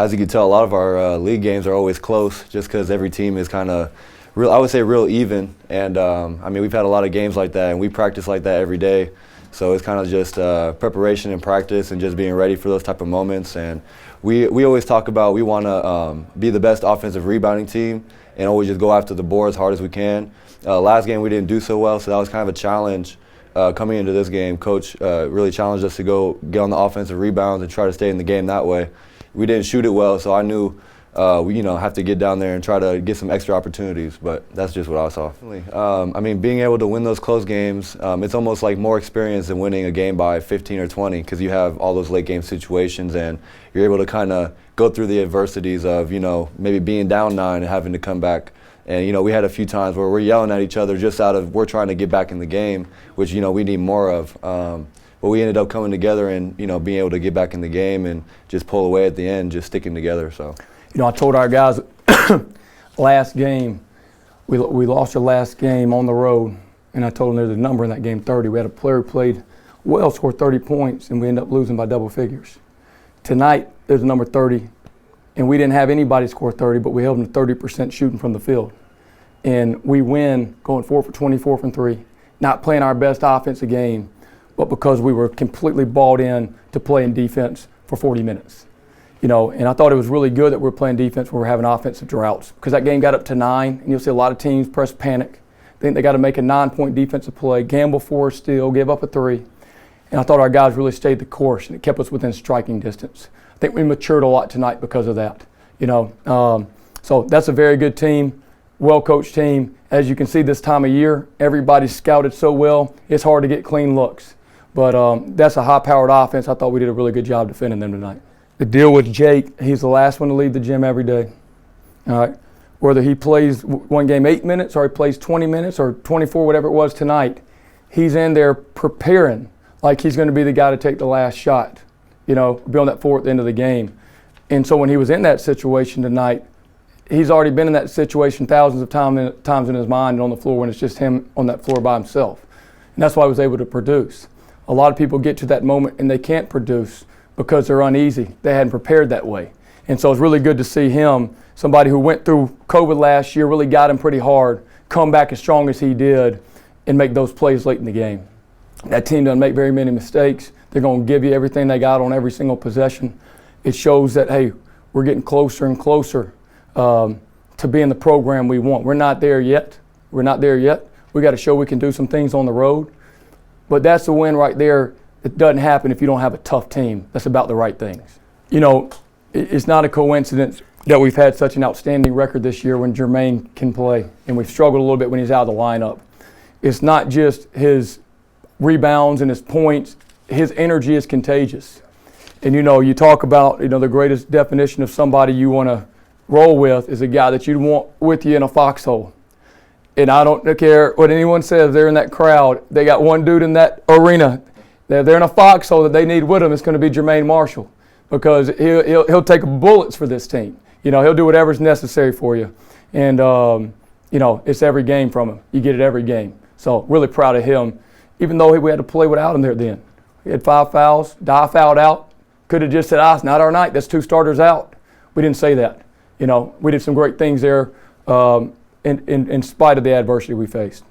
as you can tell, a lot of our league games are always close just because every team is kind of real, I would say real even. And I mean, we've had a lot of games like that, and we practice like that every day. So it's kind of just preparation and practice and just being ready for those type of moments. And we always talk about we want to be the best offensive rebounding team and always just go after the board as hard as we can. Last game we didn't do so well, so that was kind of a challenge. Coming into this game, Coach really challenged us to go get on the offensive rebounds and try to stay in the game that way. We didn't shoot it well, so I knew we have to get down there and try to get some extra opportunities, but that's just what I saw. I mean, being able to win those close games, it's almost like more experience than winning a game by 15 or 20 because you have all those late game situations and you're able to kind of go through the adversities of, maybe being down 9 and having to come back. And, we had a few times where we're yelling at each other just out of we're trying to get back in the game, which, we need more of. But we ended up coming together and, being able to get back in the game and just pull away at the end, just sticking together. So. I told our guys last game, we lost our last game on the road, and I told them there's a number in that game, 30. We had a player who played well, scored 30 points, and we ended up losing by double figures. Tonight, there's a number 30, and we didn't have anybody score 30, but we held them to 30% shooting from the field. And we win going 4 for 24 from 3, not playing our best offensive game, but because we were completely bought in to playing defense for 40 minutes. And I thought it was really good that we're playing defense when we're having offensive droughts because that game got up to 9, and you'll see a lot of teams press panic. Think they got to make a 9-point defensive play, gamble for a steal, give up a 3. And I thought our guys really stayed the course, and it kept us within striking distance. I think we matured a lot tonight because of that. So that's a very good team, well-coached team. As you can see this time of year, everybody's scouted so well, it's hard to get clean looks. But that's a high-powered offense. I thought we did a really good job defending them tonight. The deal with Jake, he's the last one to leave the gym every day. All right. Whether he plays one game 8 minutes or he plays 20 minutes or 24, whatever it was tonight, he's in there preparing like he's going to be the guy to take the last shot, be on that floor at the end of the game. And so when he was in that situation tonight, he's already been in that situation thousands of times in his mind and on the floor when it's just him on that floor by himself. And that's why he was able to produce. A lot of people get to that moment and they can't produce because they're uneasy. They hadn't prepared that way. And so it's really good to see him, somebody who went through COVID last year, really got him pretty hard, come back as strong as he did and make those plays late in the game. That team doesn't make very many mistakes. They're going to give you everything they got on every single possession. It shows that, hey, we're getting closer and closer to being the program we want. We're not there yet. We got to show we can do some things on the road. But that's the win right there. It doesn't happen if you don't have a tough team that's about the right things. It's not a coincidence that we've had such an outstanding record this year when Jermaine can play, and we've struggled a little bit when he's out of the lineup. It's not just his rebounds and his points. His energy is contagious. And, you talk about, the greatest definition of somebody you want to roll with is a guy that you'd want with you in a foxhole. And I don't care what anyone says, they're in that crowd. They got one dude in that arena. They're in a foxhole that they need with them. It's going to be Jermaine Marshall because he'll take bullets for this team. He'll do whatever's necessary for you. And, it's every game from him. You get it every game. So really proud of him, even though we had to play without him there at the end. He had 5 fouls, fouled out. Could have just said, it's not our night. That's 2 starters out. We didn't say that. We did some great things there in spite of the adversity we faced.